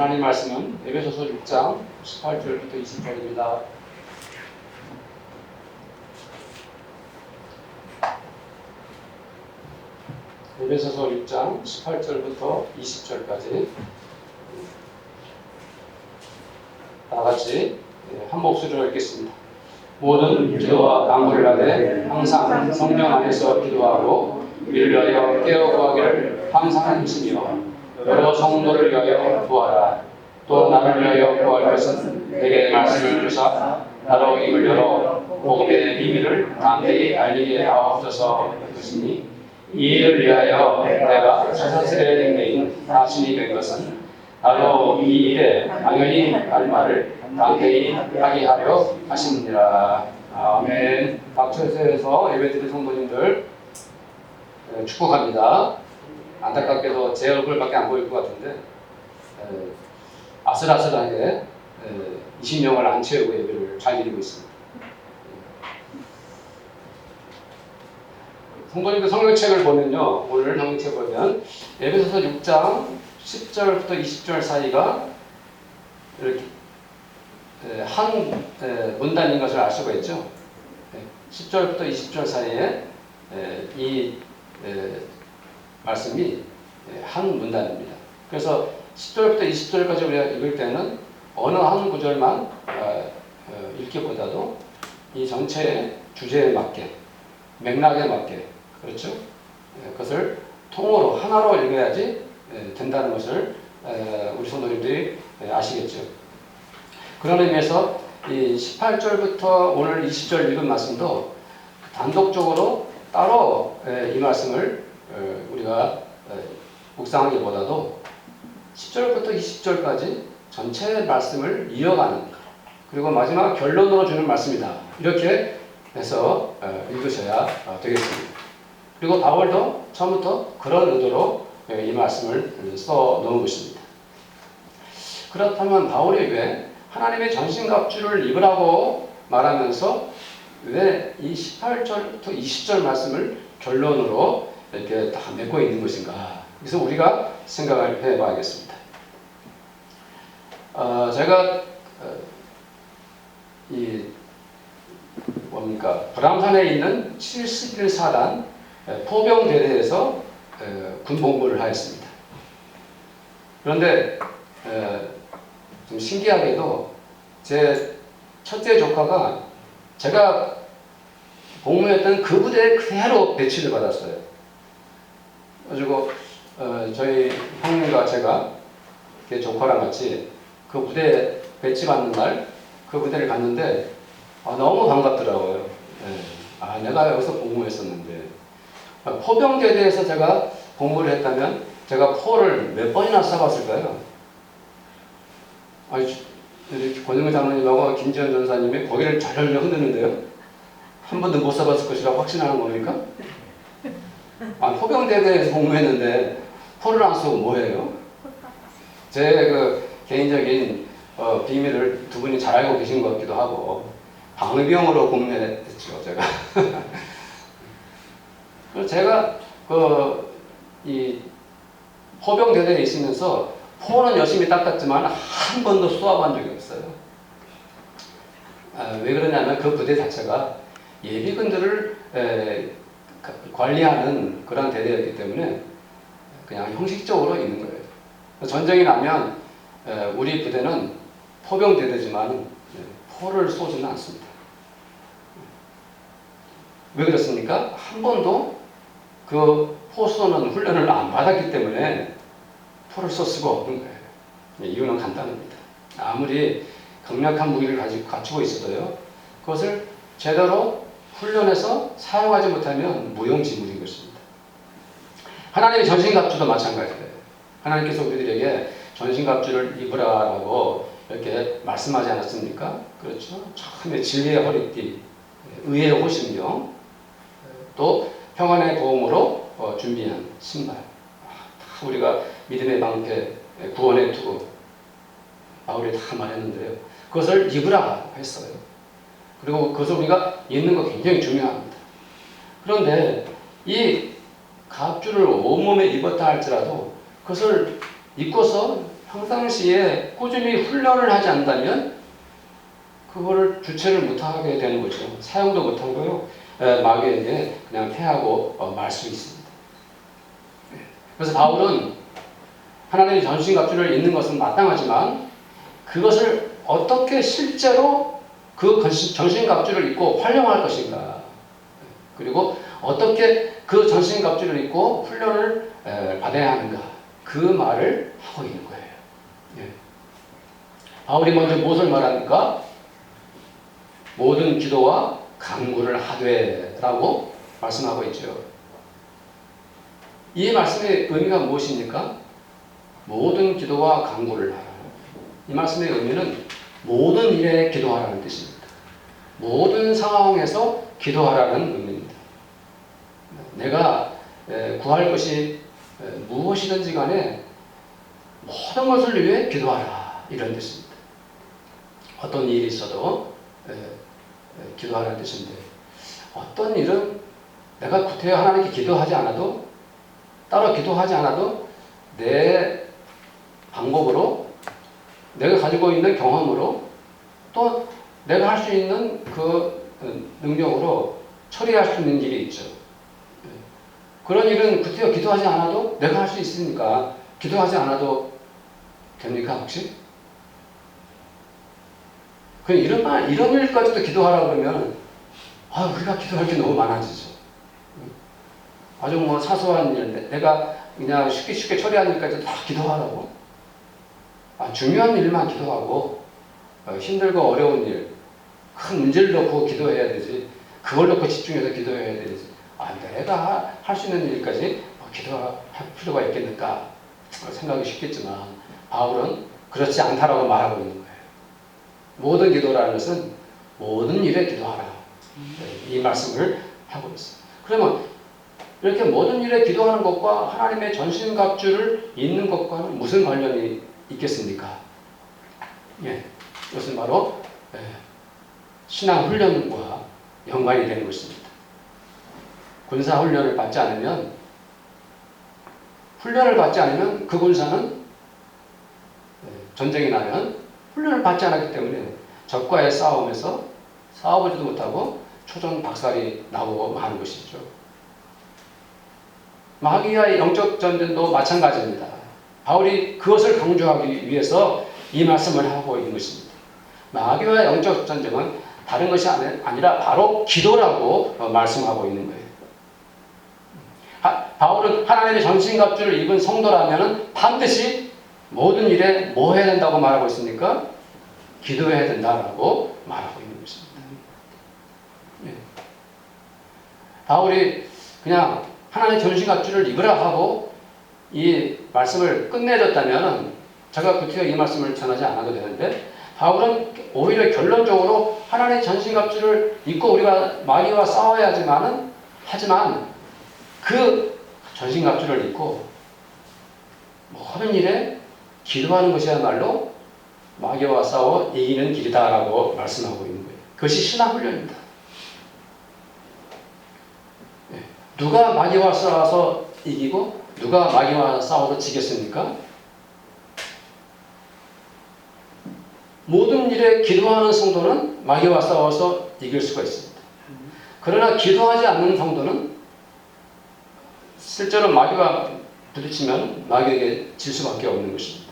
하나님 말씀은 에베소서 6장 18절부터 20절입니다. 에베소서 6장 18절부터 20절까지 다같이 한 목소리로 읽겠습니다. 모든 기도와 간구를 하되 항상 성령 안에서 기도하고 이를 위하여 깨어 구하기를 항상 힘쓰며 여러 성도를 위하여 구하라. 또 나를 위하여 구할 것은 내게 말씀을 주사 나로 입을 열어 복음의 비밀을 담대히 알리게 하옵소서. 그것이니 이 일을 위하여 내가 사사슬의 댕매인 나신이 된 것은 나도 이 일에 당연히 할 말을 담대히 하게 하려 하십니다. 아멘. 박철서에서 예배드린 성도님들 축복합니다. 안타깝게도 제 얼굴밖에 안 보일 것 같은데 아슬아슬하게 20명을 안 채우고 예배를 잘 드리고 있습니다. 성도님들 성경책을 보면요, 오늘 성경책 보면 에베소서 6장 10절부터 20절 사이가 이렇게 한 문단인 것을 알 수가 있죠. 10절부터 20절 사이에 이 말씀이 한 문단입니다. 그래서 10절부터 20절까지 우리가 읽을 때는 어느 한 구절만 읽기보다도 이 전체의 주제에 맞게, 맥락에 맞게, 그렇죠? 그것을 통으로 하나로 읽어야지 된다는 것을 우리 성도님들이 아시겠죠. 그런 의미에서 이 18절부터 오늘 20절 읽은 말씀도 단독적으로 따로 이 말씀을 우리가 묵상하기보다도 10절부터 20절까지 전체 말씀을 이어가는, 그리고 마지막 결론으로 주는 말씀이다, 이렇게 해서 읽으셔야 되겠습니다. 그리고 바울도 처음부터 그런 의도로 이 말씀을 써 놓은 것입니다. 그렇다면 바울이 왜 하나님의 전신갑주를 입으라고 말하면서 왜 이 18절부터 20절 말씀을 결론으로 이렇게 다 맺고 있는 것인가? 그래서 우리가 생각을 해봐야겠습니다. 제가 불암산에 있는 71사단 포병대대에서 군복무를 하였습니다. 그런데 좀 신기하게도 제 첫째 조카가 제가 복무했던 그 부대에 그대로 배치를 받았어요. 그래가지고 저희 형님과 제가 조카랑 같이 그 부대에 배치받는 날 그 부대를 갔는데 너무 반갑더라고요. 내가 여기서 복무했었는데, 포병대대에서 제가 복무를 했다면 제가 포를 몇 번이나 쏴봤을까요? 권영근 장로님하고 김지현 전사님이 고개를 절절 흔드는데요. 한 번도 못 쏴봤을 것이라 확신하는 겁니까? 포병대대에서 복무했는데 포를 안 쏘고 뭐예요? 제 개인적인 비밀을 두 분이 잘 알고 계신 것 같기도 하고, 방위병으로 복무했죠, 제가. 그래서 제가 이 포병대대에 있으면서 포는 열심히 닦았지만 한 번도 쏘아본 적이 없어요. 왜 그러냐면 그 부대 자체가 예비군들을 관리하는 그런 대대였기 때문에 그냥 형식적으로 있는 거예요. 전쟁이 나면 우리 부대는 포병대대지만 포를 쏘지는 않습니다. 왜 그렇습니까? 한 번도 그 포 쏘는 훈련을 안 받았기 때문에 포를 쏠 수가 없는 거예요. 이유는 간단합니다. 아무리 강력한 무기를 갖추고 있어도요, 그것을 제대로 훈련해서 사용하지 못하면 무용지물인 것입니다. 하나님의 전신갑주도 마찬가지예요. 하나님께서 우리들에게 전신갑주를 입으라라고 이렇게 말씀하지 않았습니까? 그렇죠? 처음에 진리의 허리띠, 의의 호심경, 또 평안의 보험으로 준비한 신발, 다 우리가 믿음의 방패, 구원의 투구, 바울이 다 말했는데요. 그것을 입으라 했어요. 그리고 그것을 우리가 입는 거 굉장히 중요합니다. 그런데 이 갑주를 온몸에 입었다 할지라도 그것을 입고서 평상시에 꾸준히 훈련을 하지 않는다면 그거를 주체를 못하게 되는 거죠. 사용도 못하고요. 마귀에게 그냥 패하고 말 수 있습니다. 그래서 바울은 하나님의 전신갑주를 입는 것은 마땅하지만 그것을 어떻게 실제로 그 전신갑주를 입고 활용할 것인가, 그리고 어떻게 그 전신갑주를 입고 훈련을 받아야 하는가, 그 말을 하고 있는 거예요. 바울이 먼저 무엇을 말합니까? 모든 기도와 간구를 하되 라고 말씀하고 있죠. 이 말씀의 의미가 무엇입니까? 모든 기도와 간구를 하라. 이 말씀의 의미는 모든 일에 기도하라는 뜻입니다. 모든 상황에서 기도하라는 의미입니다. 내가 구할 것이 무엇이든지 간에 모든 것을 위해 기도하라, 이런 뜻입니다. 어떤 일이 있어도 기도하라는 뜻인데, 어떤 일은 내가 구태여 하나님께 기도하지 않아도, 따로 기도하지 않아도 내 방법으로, 내가 가지고 있는 경험으로, 또 내가 할 수 있는 그 능력으로 처리할 수 있는 일이 있죠. 그런 일은 구태여 기도하지 않아도 내가 할 수 있으니까 기도하지 않아도 됩니까, 혹시? 이런 일까지도 기도하라 그러면, 우리가 기도할 게 너무 많아지죠. 아주 뭐 사소한 일, 내가 그냥 쉽게 처리하는 일까지 다 기도하라고? 중요한 일만 기도하고, 힘들고 어려운 일, 큰 문제를 놓고 기도해야 되지, 그걸 놓고 집중해서 기도해야 되지, 내가 할 수 있는 일까지 기도할 필요가 있겠는가 생각이 쉽겠지만, 바울은 그렇지 않다라고 말하고 있는 거예요. 모든 기도라는 것은 모든 일에 기도하라, 이 말씀을 하고 있어요. 그러면 이렇게 모든 일에 기도하는 것과 하나님의 전신갑주를 입는 것과는 무슨 관련이 있겠습니까? 이것은 바로 신앙훈련과 연관이 되는 것입니다. 군사훈련을 받지 않으면, 그 군사는 전쟁이 나면 훈련을 받지 않았기 때문에 적과의 싸움에서 싸워보지도 못하고 초전박살이 나고 마는 것이죠. 마귀와의 영적 전쟁도 마찬가지입니다. 바울이 그것을 강조하기 위해서 이 말씀을 하고 있는 것입니다. 마귀와의 영적 전쟁은 다른 것이 아니라 바로 기도라고 말씀하고 있는 거예요. 바울은 하나님의 전신갑주를 입은 성도라면 반드시 모든 일에 뭐 해야 된다고 말하고 있습니까? 기도해야 된다라고 말하고 있는 것입니다. 바울이 그냥 하나님의 전신갑주를 입으라 하고 이 말씀을 끝내줬다면 제가 구태여 이 말씀을 전하지 않아도 되는데, 바울은 오히려 결론적으로 하나님의 전신갑주를 입고 우리가 마귀와 싸워야지만, 하지만 그 전신갑주를 입고 모든 일에 기도하는 것이야말로 마귀와 싸워 이기는 길이다라고 말씀하고 있는 거예요. 그것이 신앙훈련입니다. 누가 마귀와 싸워서 이기고 누가 마귀와 싸워서 지겠습니까? 모든 일에 기도하는 성도는 마귀와 싸워서 이길 수가 있습니다. 그러나 기도하지 않는 성도는 실제로 마귀와 부딪히면 마귀에게 질 수밖에 없는 것입니다.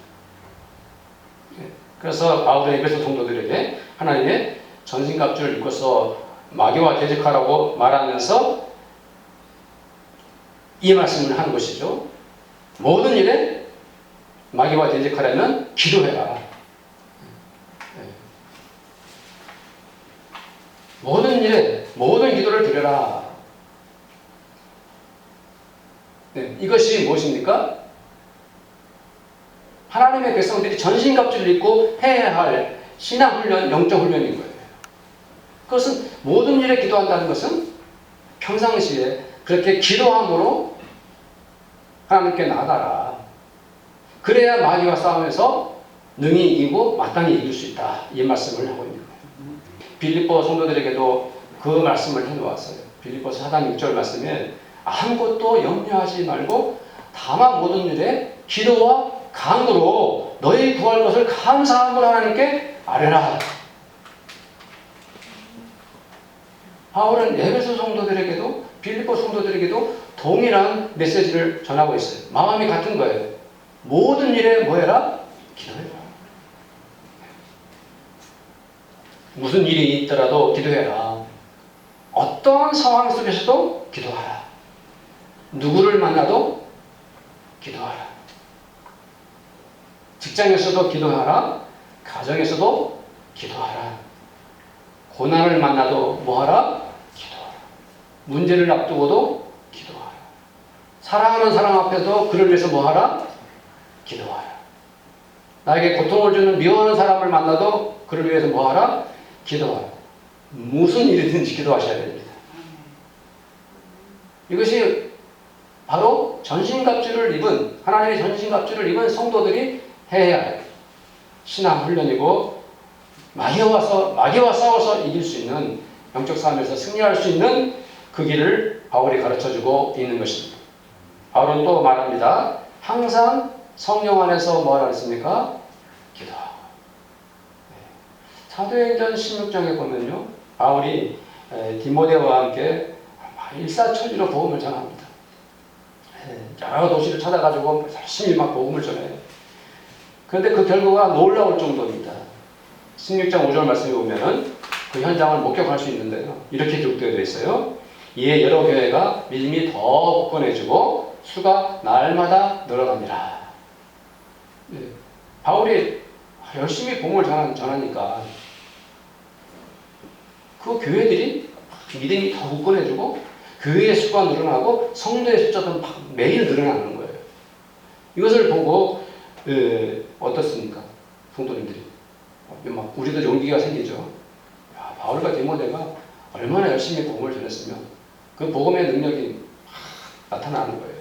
그래서 바울의 에베소 성도들에게 하나님의 전신갑주를 입고서 마귀와 대적하라고 말하면서 이 말씀을 하는 것이죠. 모든 일에 마귀와 대적하려면 기도해라. 모든 일에 모든 기도를 드려라. 이것이 무엇입니까? 하나님의 백성들이 전신갑주를 입고 해야 할 신앙훈련, 영적훈련인 거예요. 그것은 모든 일에 기도한다는 것은 평상시에 그렇게 기도함으로 하나님께 나아가라. 그래야 마귀와 싸우면서 능히 이기고 마땅히 이길 수 있다. 이 말씀을 하고 있는 거예요. 빌립보 성도들에게도 그 말씀을 해놓았어요. 빌립보서 4장 6절 말씀에 아무것도 염려하지 말고 다만 모든 일에 기도와 간구로 너희 구할 것을 감사함으로 하나님께 아뢰라. 바울은 에베소 성도들에게도 빌립보 성도들에게도 동일한 메시지를 전하고 있어요. 마음이 같은 거예요. 모든 일에 뭐 해라? 기도해라. 무슨 일이 있더라도 기도해라. 어떠한 상황 속에서도 기도하라. 누구를 만나도 기도하라. 직장에서도 기도하라. 가정에서도 기도하라. 고난을 만나도 뭐하라? 기도하라. 문제를 앞두고도 기도하라. 사랑하는 사람 앞에서 그를 위해서 뭐하라? 기도하라. 나에게 고통을 주는 미워하는 사람을 만나도 그를 위해서 뭐하라? 기도하라. 무슨 일이든지 기도하셔야 됩니다. 이것이 바로 전신갑주를 입은, 하나님의 전신갑주를 입은 성도들이 해야 할 신앙 훈련이고, 마귀와 싸워서 이길 수 있는, 영적 싸움에서 승리할 수 있는 그 길을 바울이 가르쳐주고 있는 것입니다. 바울은 또 말합니다. 항상 성령 안에서 뭐하라 했습니까? 기도하고. 사도행전 16장에 보면요, 바울이 디모데와 함께 일사천리로 복음을 전합니다. 여러 도시를 찾아가지고 열심히 막 복음을 전해요. 그런데 그 결과가 놀라울 정도입니다. 16장 5절 말씀에 보면은 그 현장을 목격할 수 있는데요, 이렇게 기록되어 있어요. 이에 여러 교회가 믿음이 더 굳건해지고 수가 날마다 늘어납니다. 바울이 열심히 복음을 전하니까 그 교회들이 믿음이 더 굳건해지고 교회의 수가 늘어나고 성도의 숫자도 매일 늘어나는 거예요. 이것을 보고 어떻습니까? 성도님들이 막 우리도 용기가 생기죠. 야, 바울과 디모데가 얼마나 열심히 복음을 전했으면 그 복음의 능력이 나타나는 거예요.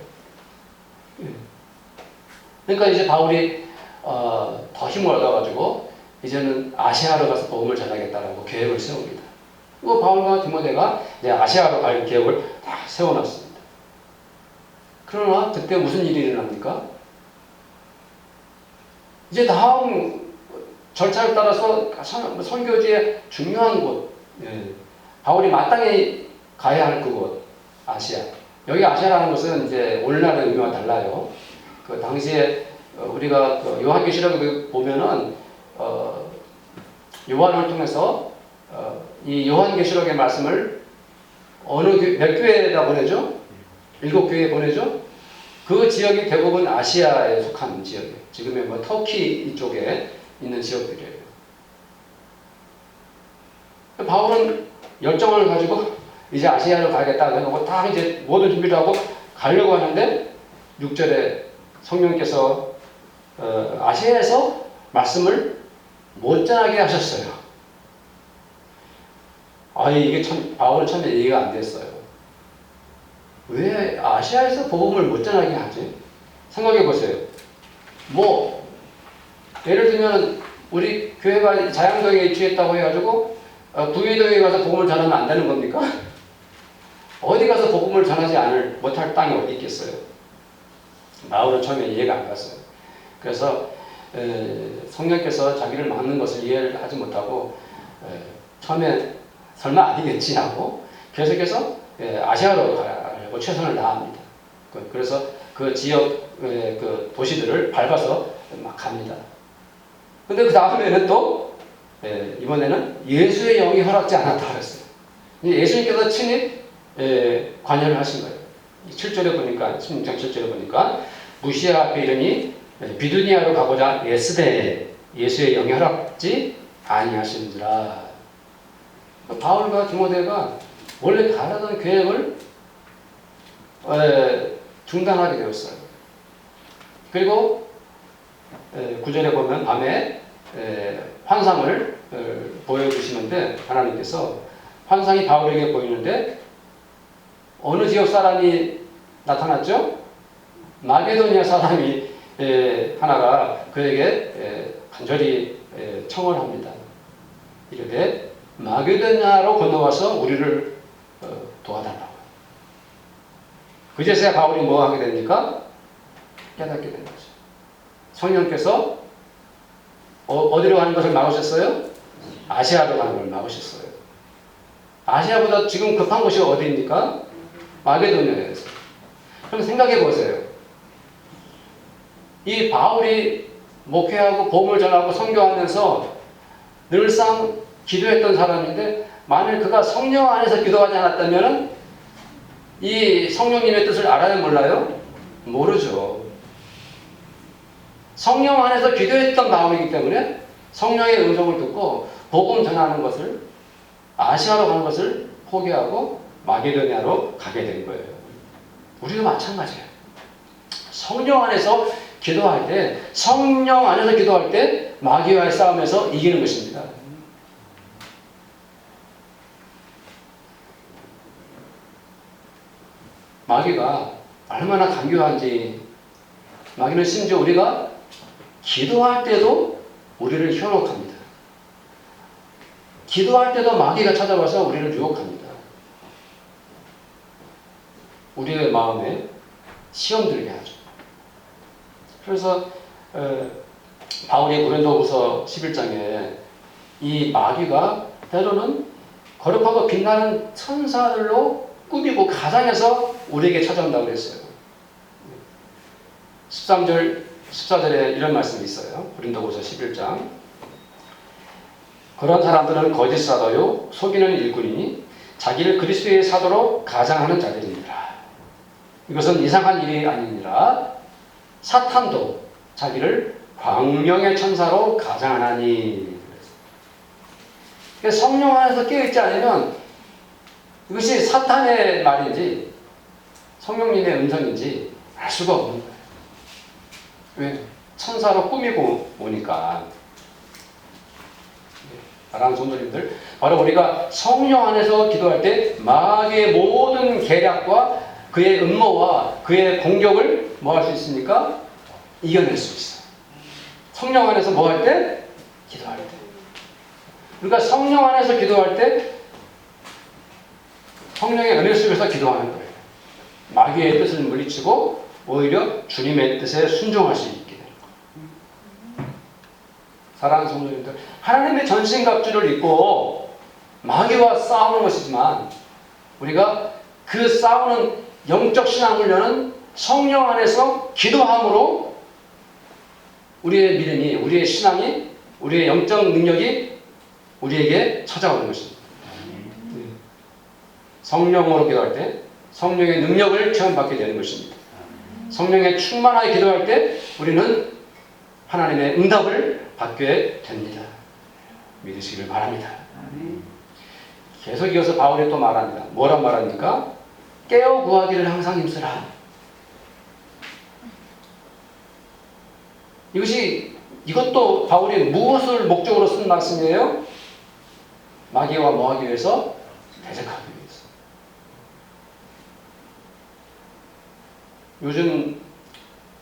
그러니까 이제 바울이 더 힘을 얻어가지고 이제는 아시아로 가서 복음을 전하겠다라고 계획을 세웁니다. 그리고 바울과 디모데가 이제 아시아로 갈 계획을 다 세워놨습니다. 그러나 그때 무슨 일이 일어납니까? 이제 다음 절차를 따라서 선교지의 중요한 곳, 바울이 마땅히 가야 할 그곳, 아시아. 여기 아시아라는 것은 이제 오늘날의 의미와 달라요. 그 당시에 우리가 그 요한계시록을 보면은 요한을 통해서 이 요한계시록의 말씀을 몇 교회에다 보내죠? 7교회에 보내죠? 그 지역이 대부분 아시아에 속한 지역이에요. 지금의 뭐 터키 이쪽에 있는 지역들이에요. 바울은 열정을 가지고 이제 아시아로 가야겠다 하고 다 이제 모든 준비를 하고 가려고 하는데 6절에 성령께서 아시아에서 말씀을 못 전하게 하셨어요. 이게 참 바울은 처음에 이해가 안 됐어요. 왜 아시아에서 복음을 못 전하게 하지? 생각해 보세요. 뭐 예를 들면 우리 교회가 자양동에 위치했다고 해가지고 구미동에 가서 복음을 전하면 안 되는 겁니까? 어디 가서 복음을 전하지 못할 땅이 어디 있겠어요? 바울은 처음에 이해가 안 갔어요. 그래서 성령께서 자기를 막는 것을 이해를 하지 못하고 처음에 설마 아니겠지 하고 계속해서 아시아로 가려고 최선을 다합니다. 그래서 그 지역 그 도시들을 밟아서 막 갑니다. 근데 그 다음에는 또 이번에는 예수의 영이 허락지 않았다 그랬어요. 예수님께서 친히 관여를 하신 거예요. 7절에 보니까 16장 7절에 보니까 무시아 앞에 이르니 비두니아로 가고자 애쓰되 예수의 영이 허락지 아니하시는지라. 바울과 디모데가 원래 가려던 계획을 중단하게 되었어요. 그리고 9절에 보면 밤에 환상을 보여주시는데 하나님께서 환상이 바울에게 보이는데 어느 지역 사람이 나타났죠? 마게도니아 사람이 하나가 그에게 간절히 청을 합니다. 이르되 마게도니아로 건너와서 우리를 도와달라고. 그제서야 바울이 뭐 하게 됩니까? 깨닫게 된 거죠. 성령께서 어디로 가는 것을 막으셨어요? 아시아로 가는 걸 막으셨어요. 아시아보다 지금 급한 곳이 어디입니까? 마게도냐에서. 그럼 생각해 보세요. 이 바울이 목회하고 복음을 전하고 선교하면서 늘상 기도했던 사람인데 만일 그가 성령 안에서 기도하지 않았다면 이 성령님의 뜻을 알아야 몰라요? 모르죠. 성령 안에서 기도했던 마음이기 때문에 성령의 음성을 듣고 복음 전하는 것을 아시아로 가는 것을 포기하고 마게도냐로 가게 된 거예요. 우리도 마찬가지예요. 성령 안에서 기도할 때, 성령 안에서 기도할 때 마귀와의 싸움에서 이기는 것입니다. 마귀가 얼마나 강교한지, 마귀는 심지어 우리가 기도할 때도 우리를 현혹합니다. 기도할 때도 마귀가 찾아와서 우리를 유혹합니다. 우리의 마음에 시험 들게 하죠. 그래서 바울이 고린도후서 11장에 이 마귀가 때로는 거룩하고 빛나는 천사들로 꾸미고 가장해서 우리에게 찾아온다고 그랬어요. 13절, 14절에 이런 말씀이 있어요. 고린도후서 11장. 그런 사람들은 거짓 사도요 속이는 일꾼이니 자기를 그리스도의 사도로 가장하는 자들이니라. 이것은 이상한 일이 아니니라. 사탄도 자기를 광명의 천사로 가장하나니. 성령 안에서 깨어있지 않으면 이것이 사탄의 말인지 성령님의 음성인지 알 수가 없는 거예요. 왜? 천사로 꾸미고 오니까. 사랑하는 성도님들, 바로 우리가 성령 안에서 기도할 때 마귀의 모든 계략과 그의 음모와 그의 공격을 뭐 할 수 있습니까? 이겨낼 수 있어요. 성령 안에서 뭐 할 때? 기도할 때. 우리가 성령 안에서 기도할 때 성령의 은혜 속에서 기도하는 거예요. 마귀의 뜻을 물리치고 오히려 주님의 뜻에 순종할 수 있게 되는 거예요. 사랑하는 성도님들, 하나님의 전신갑주를 입고 마귀와 싸우는 것이지만 우리가 그 싸우는 영적 신앙훈련은 성령 안에서 기도함으로 우리의 믿음이, 우리의 신앙이, 우리의 영적 능력이 우리에게 찾아오는 것입니다. 성령으로 기도할 때 성령의 능력을 체험받게 되는 것입니다. 성령의 충만하게 기도할 때 우리는 하나님의 응답을 받게 됩니다. 믿으시길 바랍니다. 계속 이어서 바울이 또 말합니다. 뭐란 말합니까? 깨어 구하기를 항상 힘쓰라. 이것도 바울이 무엇을 목적으로 쓴 말씀이에요? 마귀와 뭐하기 위해서? 대적하기 위해서. 요즘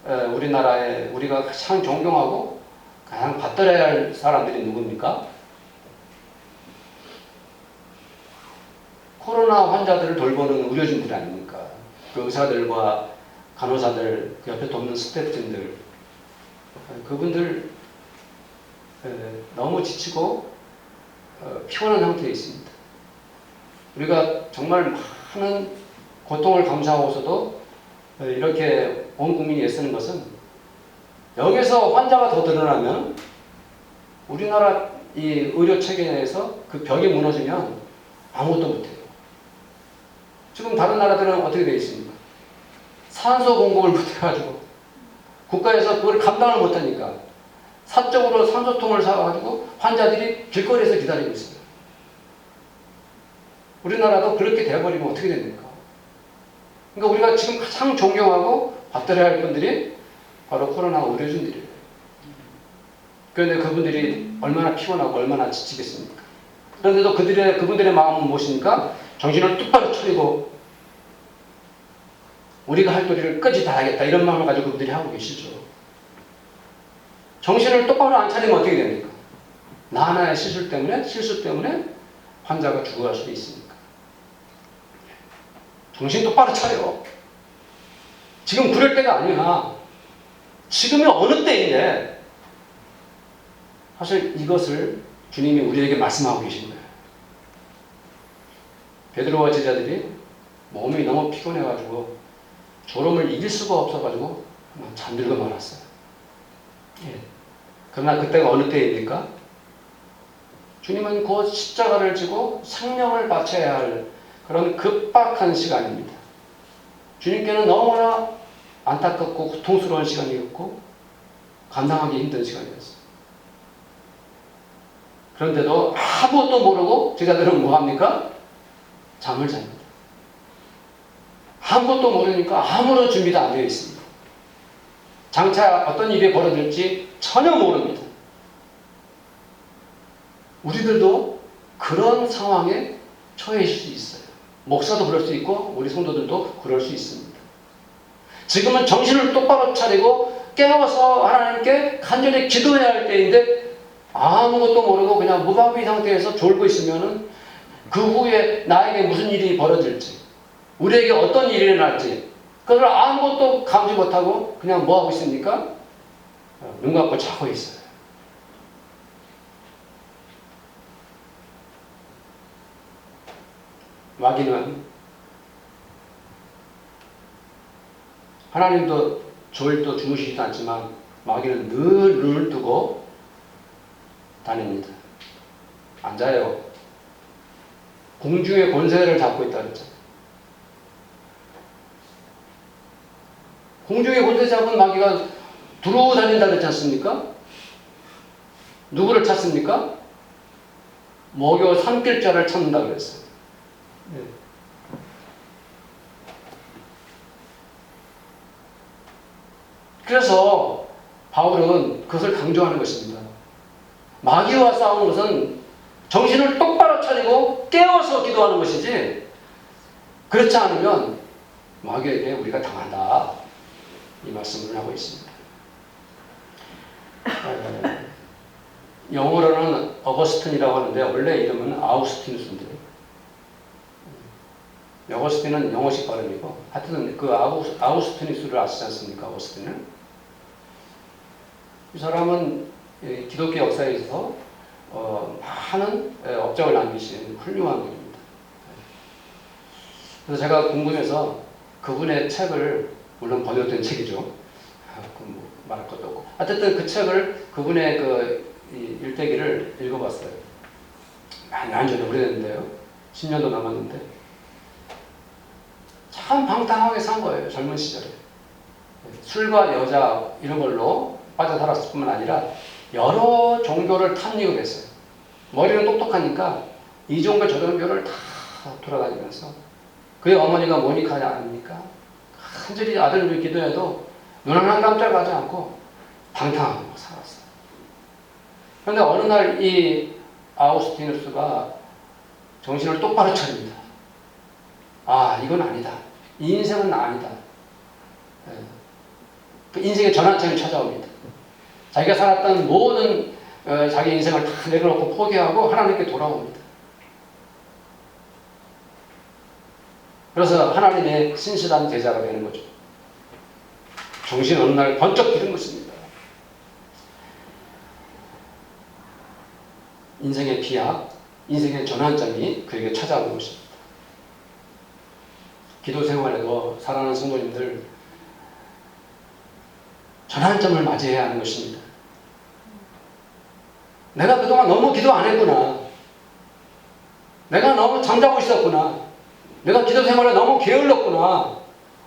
우리나라에 우리가 가장 존경하고 가장 받들어야 할 사람들이 누굽니까? 코로나 환자들을 돌보는 의료진들이 아닙니까? 그 의사들과 간호사들, 그 옆에 돕는 스태프진들, 그분들 너무 지치고 피곤한 상태에 있습니다. 우리가 정말 많은 고통을 감수하고서도 이렇게 온 국민이 애쓰는 것은 여기서 환자가 더 늘어나면 우리나라 이 의료 체계 내에서 그 벽이 무너지면 아무것도 못해요. 지금 다른 나라들은 어떻게 되어 있습니까? 산소 공급을 못해가지고 국가에서 그걸 감당을 못하니까 사적으로 산소통을 사가지고 환자들이 길거리에서 기다리고 있습니다. 우리나라도 그렇게 되어버리면 어떻게 됩니까? 그러니까 우리가 지금 가장 존경하고 받들어야 할 분들이 바로 코로나 의료진들이에요. 그런데 그분들이 얼마나 피곤하고 얼마나 지치겠습니까? 그런데도 그분들의 마음은 무엇입니까? 정신을 똑바로 차리고 우리가 할 도리를 끝까지 다 하겠다, 이런 마음을 가지고 그분들이 하고 계시죠. 정신을 똑바로 안 차리면 어떻게 됩니까? 나 하나의 실수 때문에 환자가 죽어갈 수도 있으니까. 정신 똑바로 차려. 지금 그럴 때가 아니야. 지금이 어느 때인데 사실 이것을 주님이 우리에게 말씀하고 계신 거예요. 베드로와 제자들이 몸이 너무 피곤해가지고 졸음을 이길 수가 없어가지고 잠들고 말았어요. 예. 그러나 그때가 어느 때입니까? 주님은 곧 십자가를 지고 생명을 바쳐야 할 그런 급박한 시간입니다. 주님께는 너무나 안타깝고 고통스러운 시간이었고 감당하기 힘든 시간이었어요. 그런데도 아무것도 모르고 제자들은 뭐합니까? 잠을 잡니다. 아무것도 모르니까 아무런 준비도 안 되어 있습니다. 장차 어떤 일이 벌어질지 전혀 모릅니다. 우리들도 그런 상황에 처해질 수 있어요. 목사도 그럴 수 있고 우리 성도들도 그럴 수 있습니다. 지금은 정신을 똑바로 차리고 깨워서 하나님께 간절히 기도해야 할 때인데 아무것도 모르고 그냥 무방비 상태에서 졸고 있으면은 그 후에 나에게 무슨 일이 벌어질지, 우리에게 어떤 일이 일어날지 그걸 아무것도 감지 못하고 그냥 뭐하고 있습니까? 눈 감고 자고 있어요. 마귀는 하나님도 졸도 주무시지도 않지만 마귀는 늘 눈을 뜨고 다닙니다. 안 자요. 공중의 권세를 잡고 있다 그랬잖아요. 공중의 권세 잡은 마귀가 두루 다닌다 그랬지 않습니까? 누구를 찾습니까? 목요 삼킬자를 찾는다 그랬어요. 네. 그래서 바울은 그것을 강조하는 것입니다. 마귀와 싸우는 것은 정신을 똑바로 차리고 깨워서 기도하는 것이지 그렇지 않으면 마귀에게 우리가 당한다. 이 말씀을 하고 있습니다. 영어로는 어거스틴이라고 하는데 원래 이름은 아우스티누스인데 어거스틴은 영어식 발음이고 하여튼 그 아우스티누스를 아시지 않습니까? 어거스틴을. 이 사람은 기독교 역사에 있어서 많은 업적을 남기신 훌륭한 분입니다. 그래서 제가 궁금해서 그분의 책을 물론 번역된 책이죠. 뭐 말할 것도 없고. 어쨌든 그 책을 그분의 그 일대기를 읽어봤어요. 몇 전에 오래됐는데요. 10년도 넘었는데 참 방탕하게 산 거예요. 젊은 시절에. 술과 여자 이런 걸로 빠져 살았을 뿐만 아니라 여러 종교를 탐닉을 했어요. 머리는 똑똑하니까 이 종교 저 종교를 다 돌아다니면서 그의 어머니가 모니카 아닙니까? 간절히 아들을 위해 기도해도 눈 하나 깜짝하지 않고 방탕하게 살았어요. 그런데 어느 날 이 아우스티누스가 정신을 똑바로 차립니다. 아, 이건 아니다. 이 인생은 아니다. 그 인생의 전환점이 찾아옵니다. 자기가 살았던 모든 자기 인생을 다 내려놓고 포기하고 하나님께 돌아옵니다. 그래서 하나님의 신실한 제자가 되는 거죠. 정신 어느 날 번쩍 드는 것입니다. 인생의 비약, 인생의 전환점이 그에게 찾아오는 것입니다. 기도 생활에도 사랑하는 성도님들 전환점을 맞이해야 하는 것입니다. 내가 그동안 너무 기도 안 했구나. 내가 너무 잠자고 있었구나. 내가 기도 생활에 너무 게을렀구나.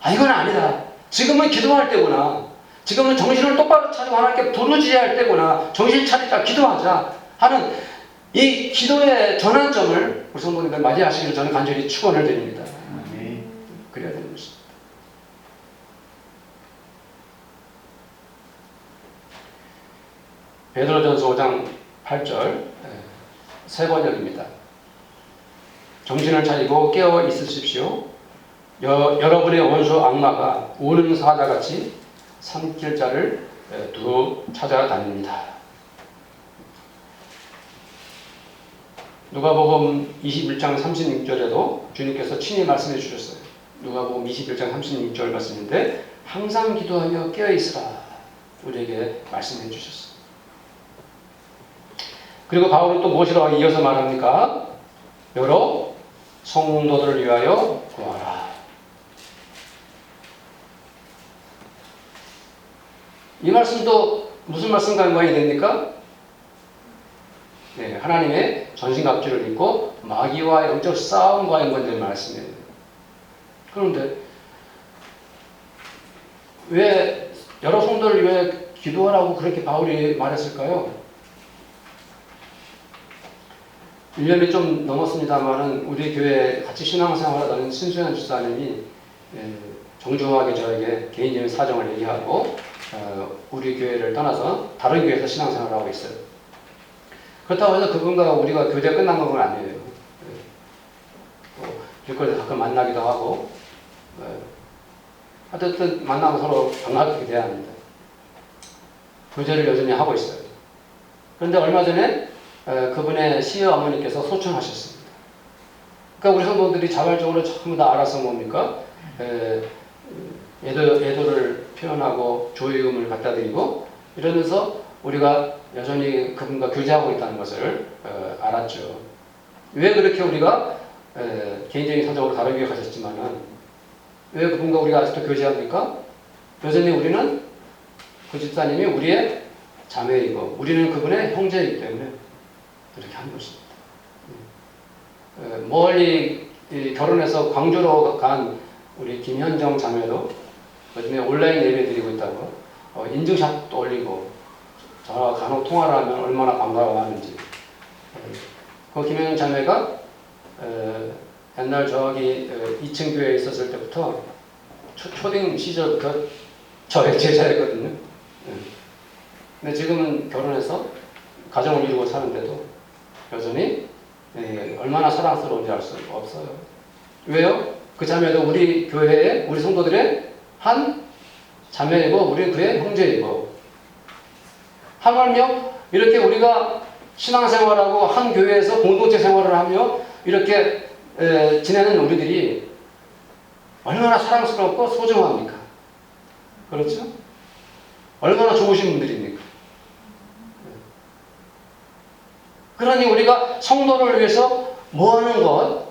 아, 이건 아니다. 지금은 기도할 때구나. 지금은 정신을 똑바로 차리고 하나님께 부르짖어야 할 때구나. 정신 차리자, 기도하자 하는 이 기도의 전환점을 우리 성도님들 맞이하시기를 저는 간절히 축원을 드립니다. 그래야 되는 것입니다. 베드로전서 5장 8절 세 번역입니다. 정신을 차리고 깨어 있으십시오. 여러분의 원수 악마가 우는 사자같이 삼킬 자를 두루 찾아다닙니다. 누가복음 21장 36절에도 주님께서 친히 말씀해 주셨어요. 누가복음 21장 36절 말씀인데 항상 기도하며 깨어있으라 우리에게 말씀해 주셨어요. 그리고 바울은 또 무엇이라고 이어서 말합니까? 여러 성도들을 위하여 구하라. 이 말씀도 무슨 말씀과 연관이 됩니까? 네, 하나님의 전신갑주를 입고 마귀와 영적 싸움과 연관된 말씀이에요. 그런데 왜 여러 성도를 위해 기도하라고 그렇게 바울이 말했을까요? 1년이 좀 넘었습니다만은 우리 교회에 같이 신앙생활하다는 신수현 집사님이 정중하게 저에게 개인적인 사정을 얘기하고 우리 교회를 떠나서 다른 교회에서 신앙생활을 하고 있어요. 그렇다고 해서 그분과 우리가 교제가 끝난 건 아니에요. 길거리에서 가끔 만나기도 하고 하여튼 만나면 서로 반갑게 돼야 합니다. 교제를 여전히 하고 있어요. 그런데 얼마 전에 그분의 시어머니께서 소천하셨습니다. 그러니까 우리 성도들이 자발적으로 전부 다 알아서 뭡니까? 애도를 표현하고 조의음을 갖다 드리고 이러면서 우리가 여전히 그분과 교제하고 있다는 것을 알았죠. 왜 그렇게 우리가 개인적인 사정으로 다른 교회 가셨지만은 왜 그분과 우리가 아직도 교제합니까? 여전히 우리는 그 집사님이 우리의 자매이고 우리는 그분의 형제이기 때문에 그렇게 하는 것입니다. 멀리 결혼해서 광주로 간 우리 김현정 자매도 요즘에 온라인 예배 드리고 있다고 인증샷도 올리고 저와 간혹 통화를 하면 얼마나 반가워하는지. 그 김현정 자매가 옛날 저기 2층 교회에 있었을 때부터 초딩 시절부터 저의 제자였거든요. 근데 지금은 결혼해서 가정을 이루고 사는데도 여전히 얼마나 사랑스러운지 알 수 없어요. 왜요? 그 자매도 우리 교회의 우리 성도들의 한 자매이고 우리는 그의 형제이고 하물며 이렇게 우리가 신앙생활하고 한 교회에서 공동체 생활을 하며 이렇게 지내는 우리들이 얼마나 사랑스럽고 소중합니까? 그렇죠? 얼마나 좋으신 분들입니까? 그러니 우리가 성도를 위해서 뭐 하는 것?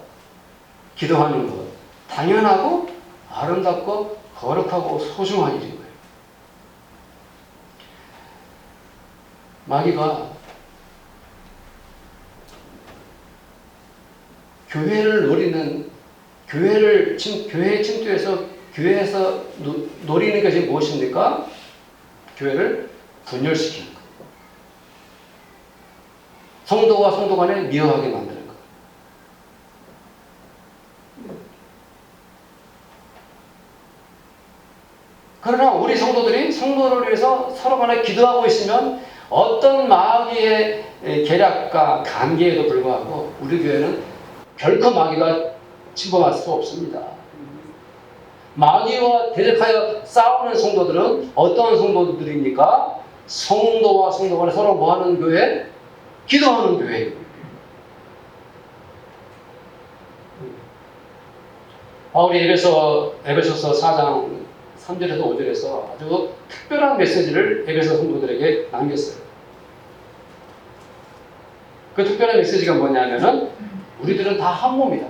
기도하는 것. 당연하고 아름답고 거룩하고 소중한 일인 거예요. 마귀가 교회를 노리는 교회의 침투해서 교회에서 노리는 것이 무엇입니까? 교회를 분열시키는 것. 성도와 성도 간에 미워하게 만드는 것. 그러나 우리 성도들이 성도를 위해서 서로 간에 기도하고 있으면 어떤 마귀의 계략과 관계에도 불구하고 우리 교회는 결코 마귀가 침범할 수 없습니다. 마귀와 대적하여 싸우는 성도들은 어떤 성도들입니까? 성도와 성도 간에 서로 뭐하는 교회? 기도하는 교회. 바울이 에베소서 4장 3절에서 5절에서 아주 특별한 메시지를 에베소 성도들에게 남겼어요. 그 특별한 메시지가 뭐냐면은 우리들은 다 한 몸이다.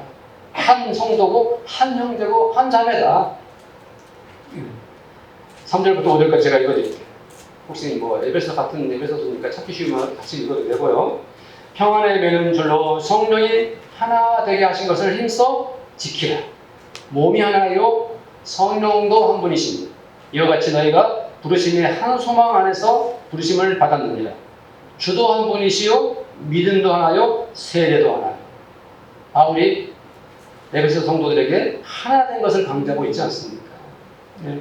한 성도고 한 형제고 한 자매다. 3절부터 5절까지 제가 읽어드릴게요. 혹시 뭐 에베소 같은 에베소서니까 찾기 쉬우면 같이 읽어도 되고요. 평안에 매는 줄로 성령이 하나 되게 하신 것을 힘써 지키라. 몸이 하나요 성령도 한 분이십니다. 이와 같이 너희가 부르심의 한 소망 안에서 부르심을 받았느니라. 주도 한 분이시요 믿음도 하나요 세례도 하나요. 바울이 에베소 성도들에게 하나 된 것을 강조하고 있지 않습니까? 네.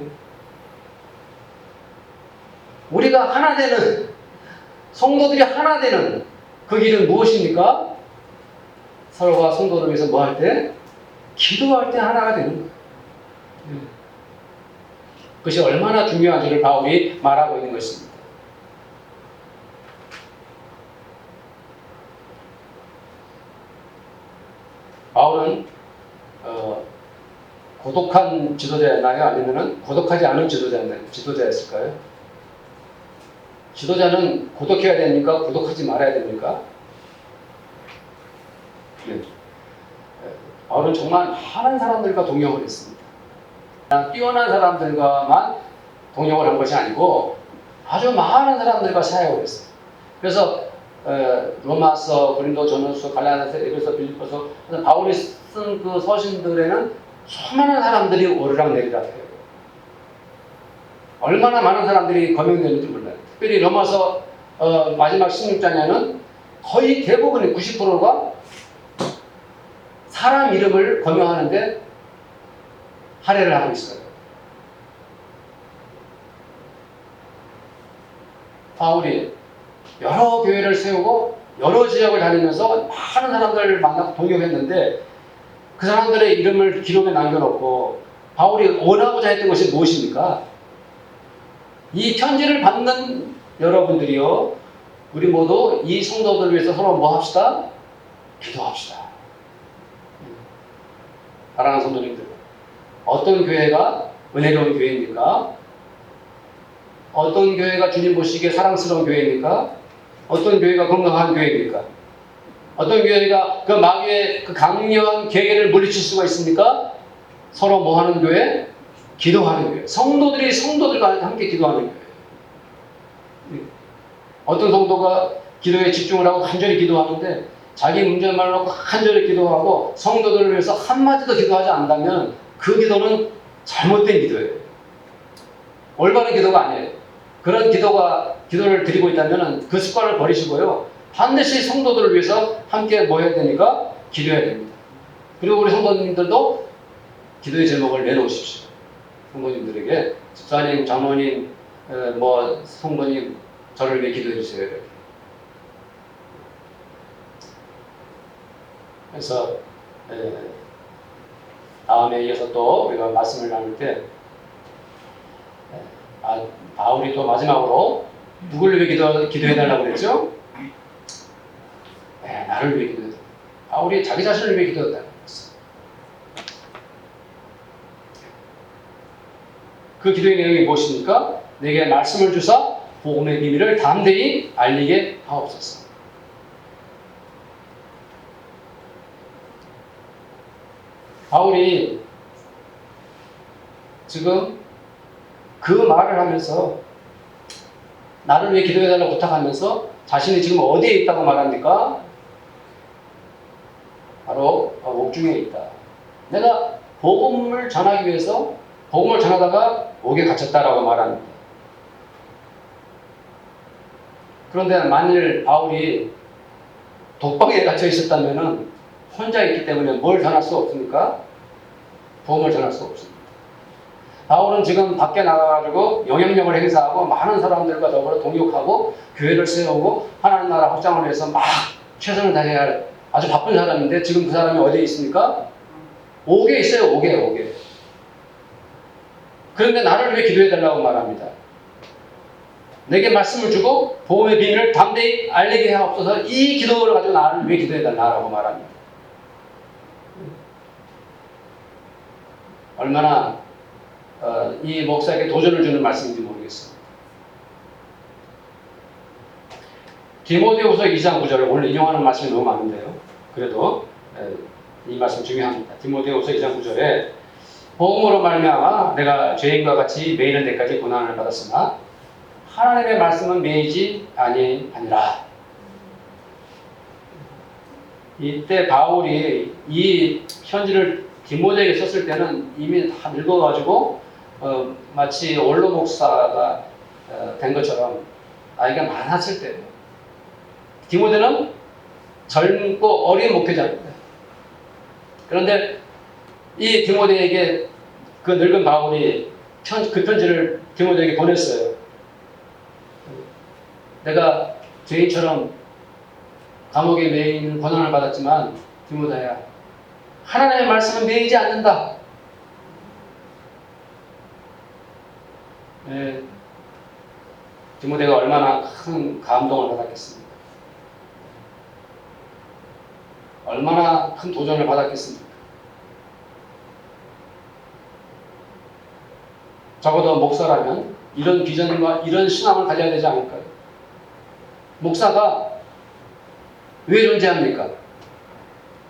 우리가 하나 되는 성도들이 하나 되는 그 길은 무엇입니까? 서로가 성도를 위해서 뭐 할 때? 기도할 때 하나가 되는 거예요. 그것이 얼마나 중요한지를 바울이 말하고 있는 것입니다. 바울은 고독한 지도자였나요? 아니면 고독하지 않은 지도자였을까요? 지도자는 고독해야 됩니까? 고독하지 말아야 됩니까? 네. 바울은 정말 많은 사람들과 동역을 했습니다. 그냥 뛰어난 사람들과만 동역을 한 것이 아니고 아주 많은 사람들과 사역을 했어요. 그래서 로마서, 고린도 전후서, 갈라디아서, 에베소, 빌립보서 바울이 쓴 그 서신들에는 수많은 사람들이 오르락내리락 해요. 얼마나 많은 사람들이 거명되는지 몰라요. 특별히 로마서 마지막 16장에는 거의 대부분의 90%가 사람 이름을 거명하는데 할애를 하고 있어요. 바울이 여러 교회를 세우고 여러 지역을 다니면서 많은 사람들을 만나고 동역했는데 그 사람들의 이름을 기록에 남겨놓고 바울이 원하고자 했던 것이 무엇입니까? 이 편지를 받는 여러분들이요, 우리 모두 이 성도들을 위해서 서로 뭐 합시다? 기도합시다. 사랑하는 성도님들, 어떤 교회가 은혜로운 교회입니까? 어떤 교회가 주님 보시기에 사랑스러운 교회입니까? 어떤 교회가 건강한 교회입니까? 어떤 교회가 그 마귀의 그 강력한 계계를 물리칠 수가 있습니까? 서로 뭐 하는 교회? 기도하는 교회. 성도들이 성도들과 함께 기도하는 교회. 어떤 성도가 기도에 집중을 하고 간절히 기도하는데 자기 문제만 놓고 간절히 기도하고 성도들을 위해서 한마디도 기도하지 않는다면 그 기도는 잘못된 기도예요. 올바른 기도가 아니에요. 그런 기도를 드리고 있다면 그 습관을 버리시고요. 반드시 성도들을 위해서 함께 뭐 해야 되니까? 기도해야 됩니다. 그리고 우리 성도님들도 기도의 제목을 내놓으십시오. 성도님들에게 집사님, 장로님, 성도님 저를 위해 기도해 주세요. 그래서 다음에 이어서 또 우리가 말씀을 나눌 때 바울이 또 마지막으로 누구를 위해 기도해달라고 그랬죠? 나를 위해 기도해달라고. 바울이 자기 자신을 위해 기도했다고 했어요. 그 기도의 내용이 무엇입니까? 내게 말씀을 주사 복음의 비밀을 담대히 알리게 하옵소서. 바울이 지금 그 말을 하면서 나를 위해 기도해달라고 부탁하면서 자신이 지금 어디에 있다고 말합니까? 바로 옥중에 있다. 내가 복음을 전하기 위해서 복음을 전하다가 옥에 갇혔다라고 말합니다. 그런데 만일 바울이 독방에 갇혀 있었다면 혼자 있기 때문에 뭘 전할 수 없습니까? 복음을 전할 수 없습니다. 바울은 지금 밖에 나가가지고 영향력을 행사하고 많은 사람들과 더불어 동역하고 교회를 세우고 하나님 나라 확장을 위해서 막 최선을 다해야 할 아주 바쁜 사람인데 지금 그 사람이 어디에 있습니까? 옥에 있어요. 옥에. 그런데 나를 위해 기도해달라고 말합니다. 내게 말씀을 주고 복음의 비밀을 담대히 알리게 하옵소서. 이 기도를 가지고 나를 위해 기도해달라고 말합니다. 얼마나 이 목사에게 도전을 주는 말씀인지 모르겠습니다. 디모데후서 2장 9절을 오늘 인용하는 말씀이 너무 많은데요. 그래도 이 말씀 중요합니다. 디모데후서 2장 9절에 복음으로 말미암아 내가 죄인과 같이 매이는 데까지 고난을 받았으나 하나님의 말씀은 매이지 아니라. 이때 바울이 이 편지를 디모데에게 썼을 때는 이미 다 늙어가지고 마치 원로 목사가 된 것처럼 나이가 많았을 때예요. 디모데는 젊고 어린 목회자입니다. 그런데 이 디모데에게 그 늙은 바울이 그 편지를 디모데에게 보냈어요. 내가 죄인처럼 감옥에 매이는 고난을 받았지만 디모데야, 하나님의 말씀은 매이지 않는다. 디모데가 얼마나 큰 감동을 받았겠습니까? 얼마나 큰 도전을 받았겠습니까? 적어도 목사라면 이런 비전과 이런 신앙을 가져야 되지 않을까요? 목사가 왜 존재합니까?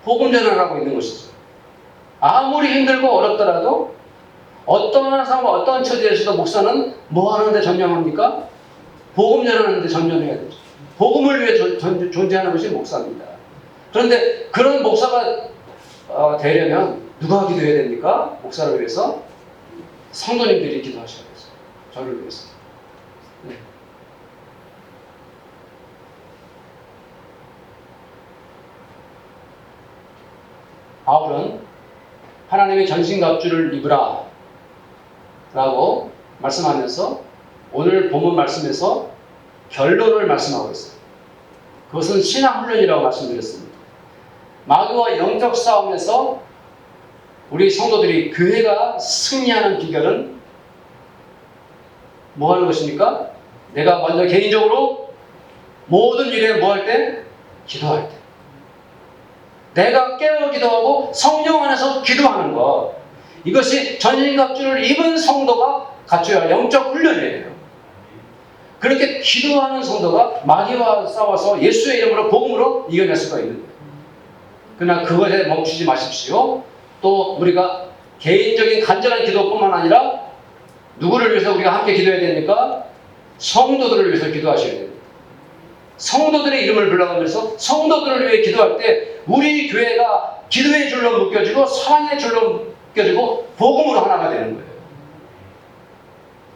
복음 전환을 하고 있는 것이죠. 아무리 힘들고 어렵더라도 어떠한 상황, 어떠한 처지에서도 목사는 뭐 하는데 전념합니까? 복음 전하는데 전념해야 되죠. 복음을 위해 존재하는 것이 목사입니다. 그런데 그런 목사가 되려면 누가 기도해야 됩니까? 목사를 위해서 성도님들이 기도하셔야 돼요. 저를 위해서. 네. 바울은 하나님의 전신갑주를 입으라 라고 말씀하면서 오늘 본문 말씀에서 결론을 말씀하고 있어요. 그것은 신앙훈련이라고 말씀드렸습니다. 마귀와 영적 싸움에서 우리 성도들이 교회가 승리하는 비결은 뭐 하는 것입니까? 내가 먼저 개인적으로 모든 일에 뭐 할 때? 기도할 때. 내가 깨어 기도하고 성령 안에서 기도하는 것. 이것이 전신갑주를 입은 성도가 갖춰야 할 영적 훈련이에요. 그렇게 기도하는 성도가 마귀와 싸워서 예수의 이름으로 복음으로 이겨낼 수가 있는 거예요. 그러나 그것에 멈추지 마십시오. 또 우리가 개인적인 간절한 기도뿐만 아니라 누구를 위해서 우리가 함께 기도해야 됩니까? 성도들을 위해서 기도하셔야 됩니다. 성도들의 이름을 불러가면서 성도들을 위해 기도할 때 우리 교회가 기도의 줄로 묶여지고 사랑의 줄로 묶여지고 복음으로 하나가 되는 거예요.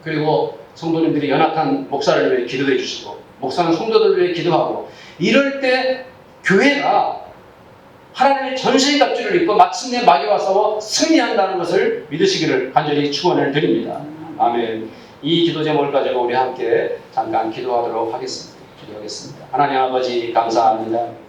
그리고 성도님들이 연약한 목사를 위해 기도해 주시고 목사는 성도들을 위해 기도하고 이럴 때 교회가 하나님의 전신갑주를 입고 마침내 마귀와 싸워 승리한다는 것을 믿으시기를 간절히 축원을 드립니다. 아멘. 이 기도 제목을 가지고 우리 함께 잠깐 기도하도록 하겠습니다. 기도하겠습니다. 하나님 아버지 감사합니다.